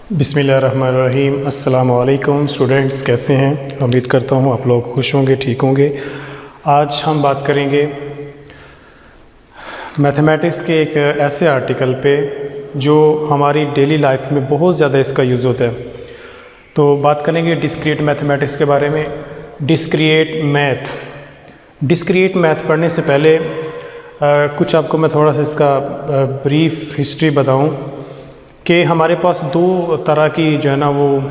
बिस्मिल्लाहिर्रहमानिर्रहीम। अस्सलाम वालेकुम स्टूडेंट्स, कैसे हैं? उम्मीद करता हूँ आप लोग खुश होंगे, ठीक होंगे। आज हम बात करेंगे मैथमेटिक्स के एक ऐसे आर्टिकल पे जो हमारी डेली लाइफ में बहुत ज़्यादा इसका यूज़ होता है। तो बात करेंगे डिस्क्रीट मैथमेटिक्स के बारे में। डिस्क्रीट मैथ पढ़ने से पहले कुछ आपको मैं थोड़ा सा इसका ब्रीफ हिस्ट्री बताऊँ कि हमारे पास दो तरह की जो है ना वो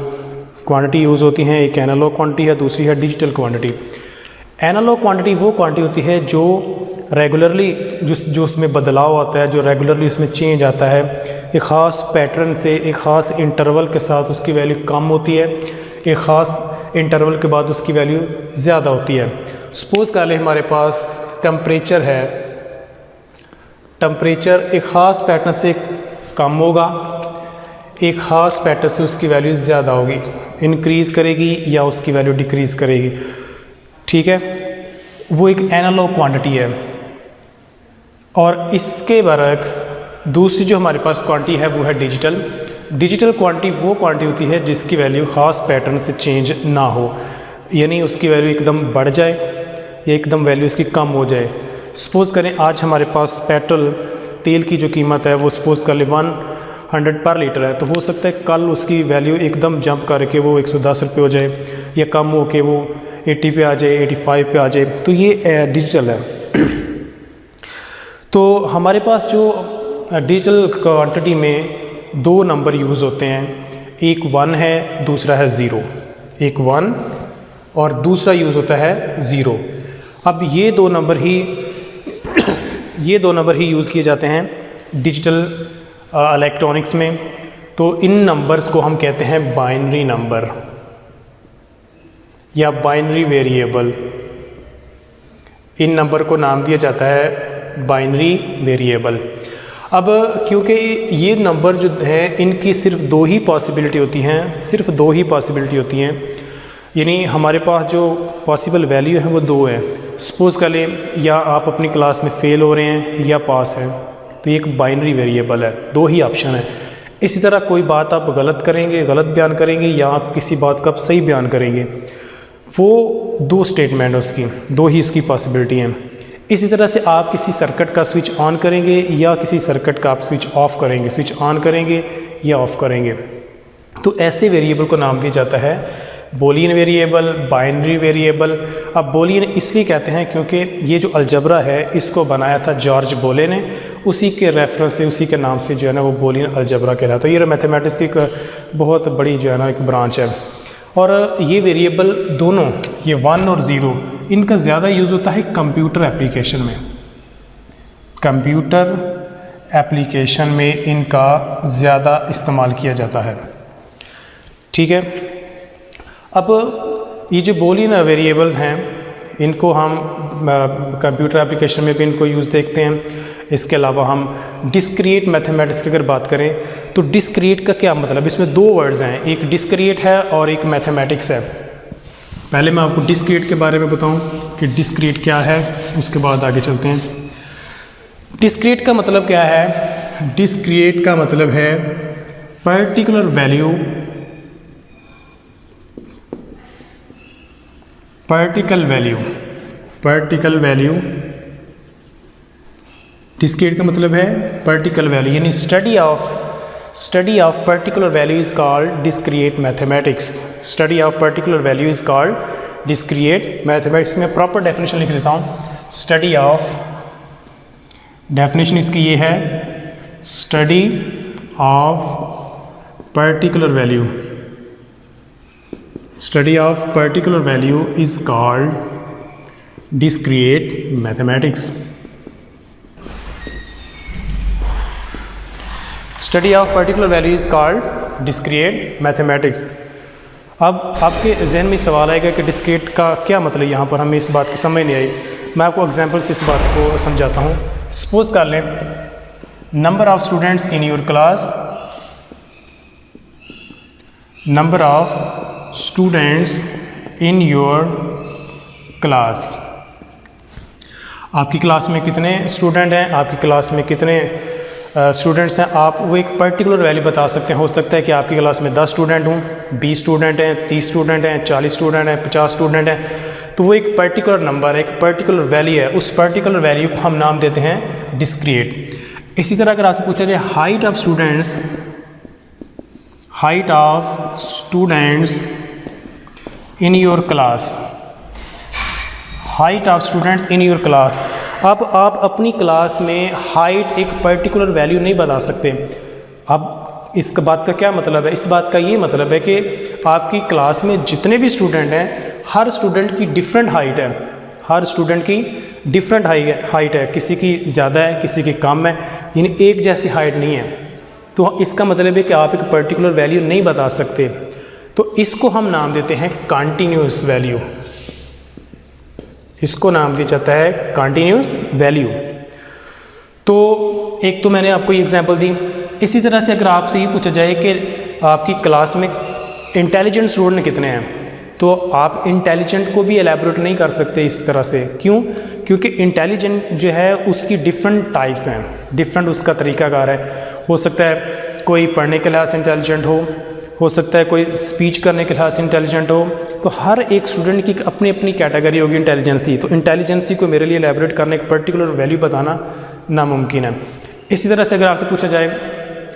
क्वांटिटी यूज़ होती हैं। एक एनालॉग क्वांटिटी है, दूसरी है डिजिटल क्वांटिटी। एनालॉग क्वांटिटी वो क्वांटिटी होती है जो रेगुलरली जो उसमें बदलाव आता है, जो रेगुलरली उसमें चेंज आता है, एक ख़ास पैटर्न से एक ख़ास इंटरवल के साथ उसकी वैल्यू कम होती है, एक ख़ास इंटरवल के बाद उसकी वैल्यू ज़्यादा होती है। सपोज़ कर लें हमारे पास टेम्परेचर है, टेम्परेचर एक ख़ास पैटर्न से कम होगा, एक ख़ास पैटर्न से उसकी वैल्यू ज़्यादा होगी, इंक्रीज़ करेगी या उसकी वैल्यू डिक्रीज़ करेगी। ठीक है, वो एक एनालॉग क्वांटिटी है। और इसके बरक्स दूसरी जो हमारे पास क्वांटिटी है वो है डिजिटल क्वांटिटी। वो क्वांटिटी होती है जिसकी वैल्यू ख़ास पैटर्न से चेंज ना हो, यानी उसकी वैल्यू एकदम बढ़ जाए या एकदम वैल्यू इसकी कम हो जाए। सपोज़ करें आज हमारे पास पेट्रोल तेल की जो कीमत है वो सपोज़ कर ले 100 पर लीटर है, तो हो सकता है कल उसकी वैल्यू एकदम जंप करके वो 110 रुपये हो जाए या कम हो के वो 80 पे आ जाए, 85 पे आ जाए। तो ये डिजिटल है। तो हमारे पास जो डिजिटल क्वांटिटी में दो नंबर यूज़ होते हैं, एक 1 है, दूसरा है 0। एक 1 और दूसरा यूज़ होता है 0। अब ये दो नंबर ही यूज़ किए जाते हैं डिजिटल इलेक्ट्रॉनिक्स में। तो इन नंबर्स को हम कहते हैं बाइनरी नंबर या बाइनरी वेरिएबल। इन नंबर को नाम दिया जाता है बाइनरी वेरिएबल। अब क्योंकि ये नंबर जो हैं इनकी सिर्फ दो ही पॉसिबिलिटी होती हैं, यानी हमारे पास जो पॉसिबल वैल्यू है वो दो है। सपोज़ कर लें या आप अपनी क्लास में फ़ेल हो रहे हैं या पास हैं, तो ये एक बाइनरी वेरिएबल है, दो ही ऑप्शन है। इसी तरह कोई बात आप गलत बयान करेंगे या आप किसी बात का आप सही बयान करेंगे, वो दो स्टेटमेंट है उसकी, दो ही इसकी पॉसिबिलिटी हैं। इसी तरह से आप किसी सर्किट का स्विच ऑन करेंगे या किसी सर्किट का आप स्विच ऑफ करेंगे, स्विच ऑन करेंगे या ऑफ़ करेंगे। तो ऐसे वेरिएबल को नाम दिया जाता है बूलियन वेरिएबल, बाइनरी वेरिएबल। अब बूलियन इसलिए कहते हैं क्योंकि ये जो अलजबरा है इसको बनाया था जॉर्ज बोले ने, उसी के रेफरेंस से, उसी के नाम से जो है ना वो बूलियन अलजबरा कहलाता है। ये मैथमेटिक्स की एक बहुत बड़ी जो है ना एक ब्रांच है। और ये वेरिएबल दोनों, ये 1 और 0, इनका ज़्यादा यूज़ होता है कंप्यूटर एप्लीकेशन में। कंप्यूटर एप्लीकेशन में इनका ज़्यादा इस्तेमाल किया जाता है। ठीक है, अब ये जो बूलियन वेरिएबल्स हैं इनको हम कंप्यूटर एप्लीकेशन में भी इनको यूज़ देखते हैं। इसके अलावा हम डिस्क्रीट मैथमेटिक्स की अगर बात करें तो डिस्क्रीट का क्या मतलब, इसमें दो वर्ड्स हैं, एक डिस्क्रीट है और एक मैथमेटिक्स है। पहले मैं आपको डिस्क्रीट के बारे में बताऊं कि डिस्क्रीट क्या है, उसके बाद आगे चलते हैं। डिस्क्रीट का मतलब क्या है? डिस्क्रीट का मतलब है particular value, particle value. Discrete का मतलब है पार्टिकल वैल्यू, यानी study of particular value is called discrete mathematics. Study of particular value is called discrete mathematics. में प्रॉपर डेफिनेशन लिख देता हूँ। स्टडी ऑफ, डेफिनेशन इसकी ये है, study of particular value, study of particular value is called discrete mathematics. Study of particular value is called discrete mathematics. अब आपके जहन में सवाल आएगा कि डिस्क्रीट का क्या मतलब, यहाँ पर हमें इस बात की समझ नहीं आई। मैं आपको एग्जांपल से इस बात को समझाता हूँ। सपोज कर लें number of students in your class, number of students in your class. आपकी क्लास में कितने स्टूडेंट हैं, आपकी क्लास में कितने स्टूडेंट्स हैं, आप वो एक पर्टिकुलर वैल्यू बता सकते हैं। हो सकता है कि आपकी क्लास में 10 स्टूडेंट हों, 20 स्टूडेंट हैं, 30 स्टूडेंट हैं, 40 स्टूडेंट हैं, 50 स्टूडेंट हैं, तो वो एक पर्टिकुलर नंबर है, एक पर्टिकुलर वैल्यू है, उस पर्टिकुलर वैल्यू को हम नाम देते हैं डिस्क्रीट। इसी तरह अगर आपसे पूछा जाए height of students in your class, height of students in your class, अब आप अपनी क्लास में हाइट एक पर्टिकुलर वैल्यू नहीं बता सकते। अब इस बात का क्या मतलब है? इस बात का ये मतलब है कि आपकी क्लास में जितने भी स्टूडेंट हैं, हर स्टूडेंट की डिफरेंट हाइट है, हर स्टूडेंट की डिफरेंट हाइट है, किसी की ज़्यादा है, किसी की कम है, यानी एक जैसी हाइट नहीं है। तो इसका मतलब है कि आप एक पर्टिकुलर वैल्यू नहीं बता सकते, तो इसको हम नाम देते हैं कॉन्टीन्यूस वैल्यू। इसको नाम दिया जाता है कॉन्टीन्यूस वैल्यू। तो एक तो मैंने आपको ये एग्जांपल दी। इसी तरह से अगर आपसे ये पूछा जाए कि आपकी क्लास में इंटेलिजेंट स्टूडेंट कितने हैं, तो आप इंटेलिजेंट को भी एलैबोरेट नहीं कर सकते इस तरह से। क्यों? क्योंकि इंटेलिजेंट जो है उसकी डिफरेंट टाइप्स हैं, डिफरेंट उसका तरीकाकार है। हो सकता है कोई पढ़ने के लिहाज से इंटेलिजेंट हो सकता है कोई स्पीच करने के लिहाज से इंटेलिजेंट हो, तो हर एक स्टूडेंट की अपनी अपनी कैटेगरी होगी इंटेलिजेंसी। तो इंटेलिजेंसी को मेरे लिए एलैबोरेट करने एक पर्टिकुलर वैल्यू बताना नामुमकिन है। इसी तरह से अगर आपसे पूछा जाए,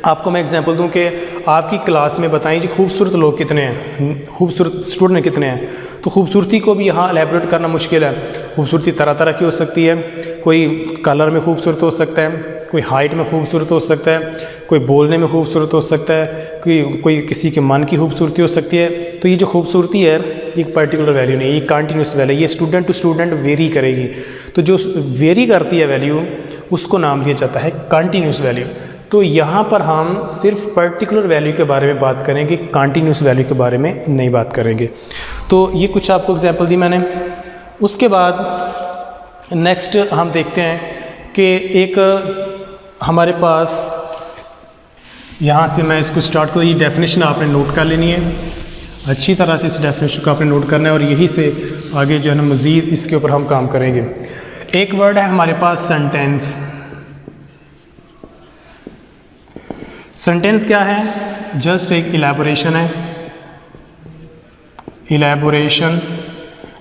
आपको मैं एग्जांपल दूं कि आपकी क्लास में बताइए जी खूबसूरत लोग कितने हैं, खूबसूरत स्टूडेंट कितने हैं, तो खूबसूरती को भी यहाँ एलैबोरेट करना मुश्किल है। खूबसूरती तरह तरह की हो सकती है, कोई कलर में खूबसूरत हो सकता है, कोई हाइट में खूबसूरत हो सकता है, कोई बोलने में खूबसूरत हो सकता है, कोई किसी के मन की खूबसूरती हो सकती है। तो ये जो खूबसूरती है एक पर्टिकुलर वैल्यू नहीं, ये कंटिन्यूस वैल्यू, ये स्टूडेंट टू स्टूडेंट वेरी करेगी। तो जो वेरी करती है वैल्यू, उसको नाम दिया जाता है कंटिन्यूस वैल्यू। तो यहाँ पर हम सिर्फ पर्टिकुलर वैल्यू के बारे में बात करेंगे, कंटिन्यूस वैल्यू के बारे में नहीं बात करेंगे। तो ये कुछ आपको एग्जांपल दी मैंने। उसके बाद नेक्स्ट हम देखते हैं कि एक हमारे पास, यहाँ से मैं इसको स्टार्ट करूँ, ये डेफिनेशन आपने नोट कर लेनी है, अच्छी तरह से इस डेफिनेशन को आपने नोट करना है और यही से आगे जो है ना मज़ीद इसके ऊपर हम काम करेंगे। एक वर्ड है हमारे पास सेंटेंस। सेंटेंस क्या है? जस्ट एक इलैबोरेशन है। इलैबोरेशन,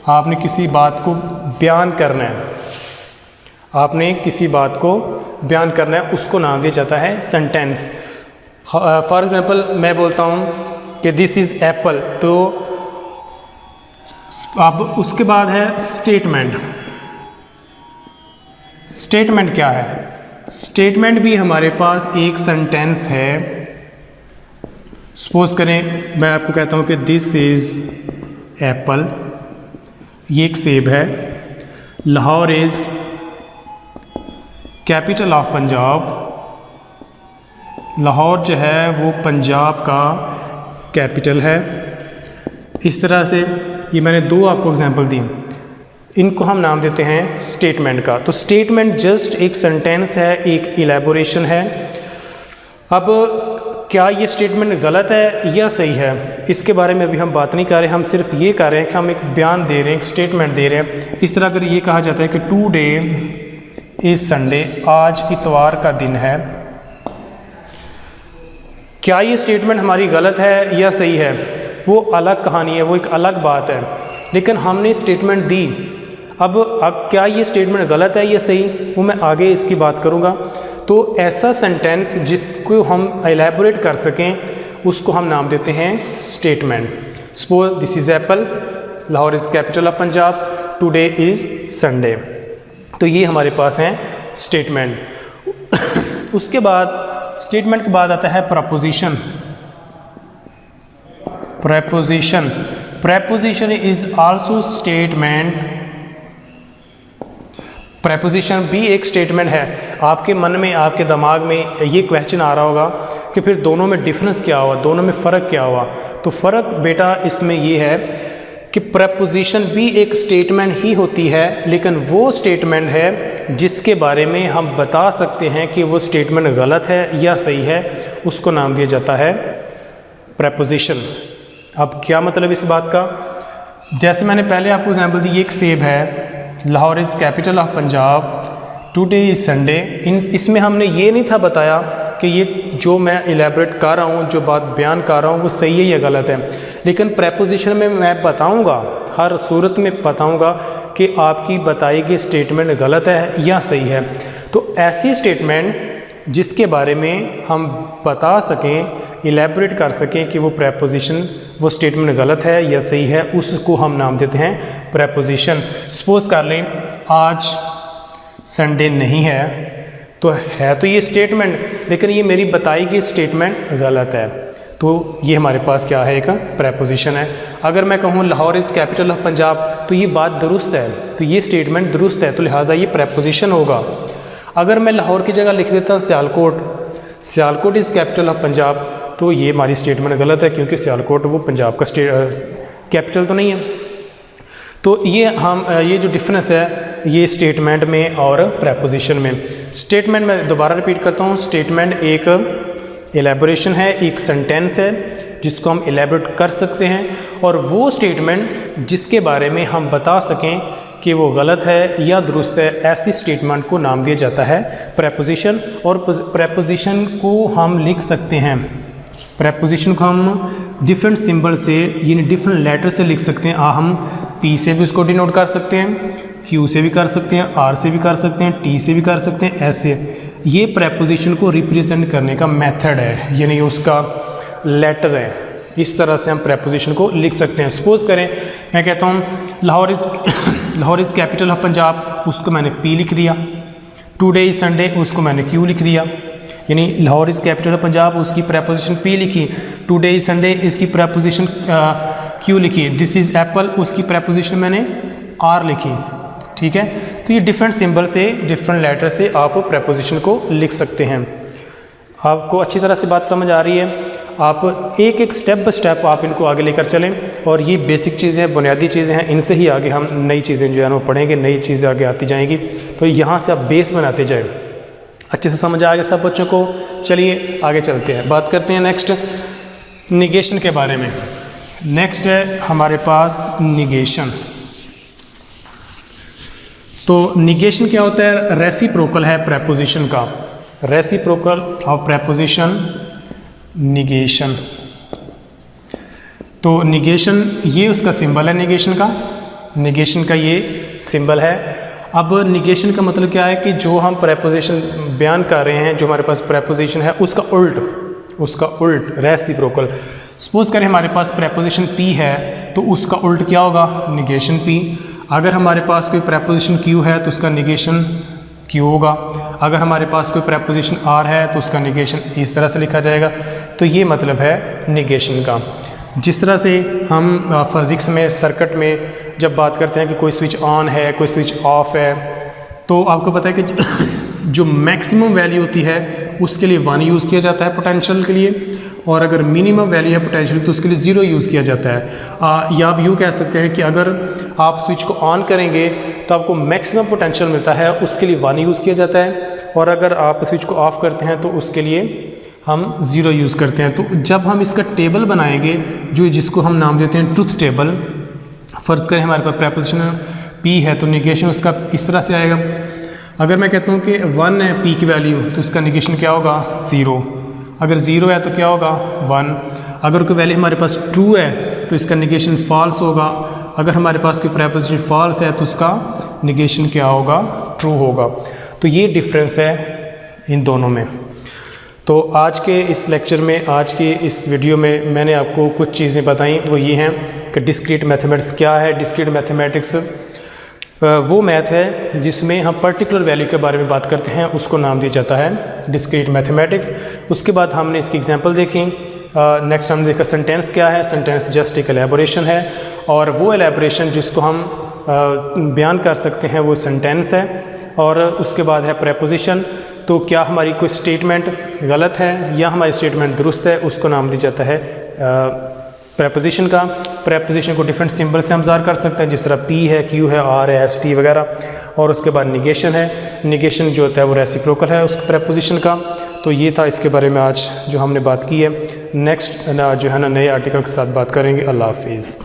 आपने किसी बात को बयान करना है, आपने किसी बात को बयान करना है, उसको नाम दिया जाता है सेंटेंस। फॉर एग्ज़ाम्पल मैं बोलता हूँ कि दिस इज़ एप्पल, तो अब उसके बाद है स्टेटमेंट। स्टेटमेंट क्या है? स्टेटमेंट भी हमारे पास एक सेंटेंस है। सपोज करें मैं आपको कहता हूँ कि दिस इज़ एप्पल, ये एक सेब है। Lahore is capital of Punjab, Lahore जो है वो पंजाब का कैपिटल है। इस तरह से ये मैंने दो आपको एग्जांपल दी, इनको हम नाम देते हैं स्टेटमेंट का। तो स्टेटमेंट जस्ट एक सेंटेंस है, एक इलैबोरेशन है। अब क्या ये स्टेटमेंट गलत है या सही है, इसके बारे में अभी हम बात नहीं कर रहे, हम सिर्फ ये कर रहे हैं कि हम एक बयान दे रहे हैं, एक स्टेटमेंट दे रहे हैं। इस तरह अगर ये कहा जाता है कि टुडे इज़ संडे, आज इतवार का दिन है, क्या ये स्टेटमेंट हमारी गलत है या सही है, वो अलग कहानी है, वो एक अलग बात है। लेकिन हमने स्टेटमेंट दी, अब क्या ये स्टेटमेंट गलत है या सही, वो मैं आगे इसकी बात करूँगा। तो ऐसा सेंटेंस जिसको हम एलैबोरेट कर सकें, उसको हम नाम देते हैं statement. Suppose this is Apple, Lahore is capital of Punjab, today is Sunday. तो ये हमारे पास हैं स्टेटमेंट। उसके बाद स्टेटमेंट के बाद आता है preposition. Preposition, preposition is also statement. Preposition भी एक स्टेटमेंट है। आपके मन में, आपके दिमाग में ये क्वेश्चन आ रहा होगा कि फिर दोनों में डिफरेंस क्या हुआ, दोनों में फ़र्क क्या हुआ। तो फ़र्क बेटा इसमें ये है कि प्रपोजिशन भी एक स्टेटमेंट ही होती है, लेकिन वो स्टेटमेंट है जिसके बारे में हम बता सकते हैं कि वो स्टेटमेंट गलत है या सही है, उसको नाम दिया जाता है प्रपोजिशन। अब क्या मतलब इस बात का? जैसे मैंने पहले आपको एग्जांपल दी, एक सेब है, Lahore is capital of Punjab, today is Sunday, इसमें हमने ये नहीं था बताया कि ये जो मैं इलेबरेट कर रहा हूँ, जो बात बयान कर रहा हूँ वो सही है या गलत है, लेकिन प्रेपोजिशन में मैं बताऊँगा, हर सूरत में बताऊँगा कि आपकी बताई गई स्टेटमेंट गलत है या सही है। तो ऐसी स्टेटमेंट जिसके बारे में हम बता सकें, इलेबरेट कर सकें कि वो प्रेपोजिशन, वो स्टेटमेंट गलत है या सही है, उसको हम नाम देते हैं प्रेपोजिशन। सपोज़ कर लें आज संडे नहीं है, तो है तो ये स्टेटमेंट, लेकिन ये मेरी बताई गई स्टेटमेंट गलत है, तो ये हमारे पास क्या है, एक प्रेपोजिशन है। अगर मैं कहूँ Lahore is capital of Punjab, तो ये बात दुरुस्त है, तो ये स्टेटमेंट दुरुस्त है, तो लिहाजा ये प्रेपोजिशन होगा। अगर मैं लाहौर की जगह लिख देता हूँ Sialkot is capital of Punjab, तो ये हमारी स्टेटमेंट गलत है, क्योंकि सियालकोट वो पंजाब का कैपिटल तो नहीं है। तो ये जो डिफरेंस है ये स्टेटमेंट में और प्रेपोजिशन में। स्टेटमेंट में दोबारा रिपीट करता हूँ, स्टेटमेंट एक एलेबोरेशन है, एक सेंटेंस है जिसको हम एलेबोरेट कर सकते हैं, और वो स्टेटमेंट जिसके बारे में हम बता सकें कि वो गलत है या दुरुस्त है, ऐसी स्टेटमेंट को नाम दिया जाता है प्रेपोजिशन। और प्रेपोजिशन को हम लिख सकते हैं, प्रेपोजिशन को हम डिफरेंट सिंबल से यानी डिफरेंट लेटर से लिख सकते हैं। हम पी से भी उसको डिनोट कर सकते हैं, क्यू से भी कर सकते हैं, आर से भी कर सकते हैं, टी से भी कर सकते हैं, ऐसे। ये प्रेपोजिशन को रिप्रेजेंट करने का मेथड है, यानी उसका लेटर है। इस तरह से हम प्रेपोजिशन को लिख सकते हैं। सपोज़ करें मैं कहता हूँ Lahore is capital of Punjab, उसको मैंने पी लिख दिया। टुडे इज़ संडे, उसको मैंने क्यू लिख दिया। यानी Lahore is capital of Punjab, उसकी प्रेपोजिशन पी लिखी। टुडे इज़ संडे, इसकी प्रेपोजिशन क्यू लिखी। दिस इज़ एप्पल, उसकी प्रेपोजिशन मैंने आर लिखी। ठीक है, तो ये डिफरेंट सिंबल से, डिफरेंट लेटर से आप प्रेपोजिशन को लिख सकते हैं। आपको अच्छी तरह से बात समझ आ रही है? आप एक एक स्टेप बाय स्टेप आप इनको आगे लेकर चलें, और ये बेसिक चीज़ें हैं, बुनियादी चीज़ें हैं, इनसे ही आगे हम नई चीज़ें जो है वो पढ़ेंगे, नई चीज़ें आगे आती जाएंगी। तो यहाँ से आप बेस बनाते जाएं। अच्छे से समझ आ गया सब बच्चों को? चलिए आगे चलते हैं, बात करते हैं नेक्स्ट निगेशन के बारे में। नेक्स्ट है हमारे पास निगेशन। तो निगेशन क्या होता है? रेसिप्रोकल है प्रेपोजिशन का, रेसिप्रोकल ऑफ प्रेपोजिशन निगेशन। तो निगेशन ये उसका सिंबल है, निगेशन का ये सिंबल है। अब निगेशन का मतलब क्या है कि जो हम प्रेपोजिशन बयान कर रहे हैं, जो हमारे पास प्रेपोजिशन है उसका उल्ट रेसिप्रोकल। सपोज करें हमारे पास प्रेपोजिशन पी है, तो उसका उल्ट क्या होगा? Negation P. अगर हमारे पास कोई प्रेपोजिशन क्यू है तो उसका निगेशन क्यू होगा। अगर हमारे पास कोई प्रेपोजिशन आर है तो उसका निगेशन इस तरह से लिखा जाएगा। तो ये मतलब है निगेशन का। जिस तरह से हम फिज़िक्स में सर्किट में जब बात करते हैं कि कोई स्विच ऑन है, कोई स्विच ऑफ है, तो आपको पता है कि जो मैक्सिमम वैल्यू होती है उसके लिए 1 यूज़ किया जाता है पोटेंशियल के लिए, और अगर मिनिमम वैल्यू है पोटेंशियल तो उसके लिए 0 यूज़ किया जाता है। या आप यूँ कह सकते हैं कि अगर आप स्विच को ऑन करेंगे तो आपको मैक्सिमम पोटेंशियल मिलता है, उसके लिए 1 यूज़ किया जाता है, और अगर आप स्विच को ऑफ़ करते हैं तो उसके लिए हम 0 यूज़ करते हैं। तो जब हम इसका टेबल बनाएंगे, जिसको हम नाम देते हैं ट्रुथ टेबल, फ़र्ज़ करें हमारे पास प्रेपोजिशन पी है तो निगेशन उसका इस तरह से आएगा। अगर मैं कहता हूँ कि 1 है पी की वैल्यू, तो इसका निगेशन क्या होगा? 0। अगर 0 है तो क्या होगा? 1। अगर कोई वैल्यू हमारे पास ट्रू है तो इसका निगेशन फॉल्स होगा। अगर हमारे पास कोई प्रेपोजिशन फॉल्स है तो उसका निगेशन क्या होगा? ट्रू होगा। तो ये डिफरेंस है इन दोनों में। तो आज के इस लेक्चर में, आज के इस वीडियो में मैंने आपको कुछ चीज़ें बताई, वो ये हैं कि डिस्क्रीट मैथमेटिक्स क्या है। डिस्क्रीट मैथमेटिक्स वो मैथ है जिसमें हम पर्टिकुलर वैल्यू के बारे में बात करते हैं, उसको नाम दिया जाता है डिस्क्रीट मैथमेटिक्स। उसके बाद हमने इसकी एग्जांपल देखी। नेक्स्ट हमने देखा सेंटेंस क्या है। सेंटेंस जस्ट एक एलेबोरेशन है, और वो एलेबोरेशन जिसको हम बयान कर सकते हैं वो सेंटेंस है। और उसके बाद है प्रेपोजिशन। तो क्या हमारी कोई स्टेटमेंट गलत है या हमारी स्टेटमेंट दुरुस्त है, उसको नाम दिया जाता है प्रेपोजिशन का। प्रेपोजिशन को डिफरेंट सिंबल से हम ज़ाहिर कर सकते हैं, जिस तरह पी है, क्यू है, आर है, एस टी वगैरह। और उसके बाद निगेशन है। निगेशन जो होता है वो रेसिप्रोकल है उस प्रेपोजिशन का। तो ये था इसके बारे में आज जो हमने बात की है। नेक्स्ट जो है ना नए आर्टिकल के साथ बात करेंगे। अल्लाह हाफिज़।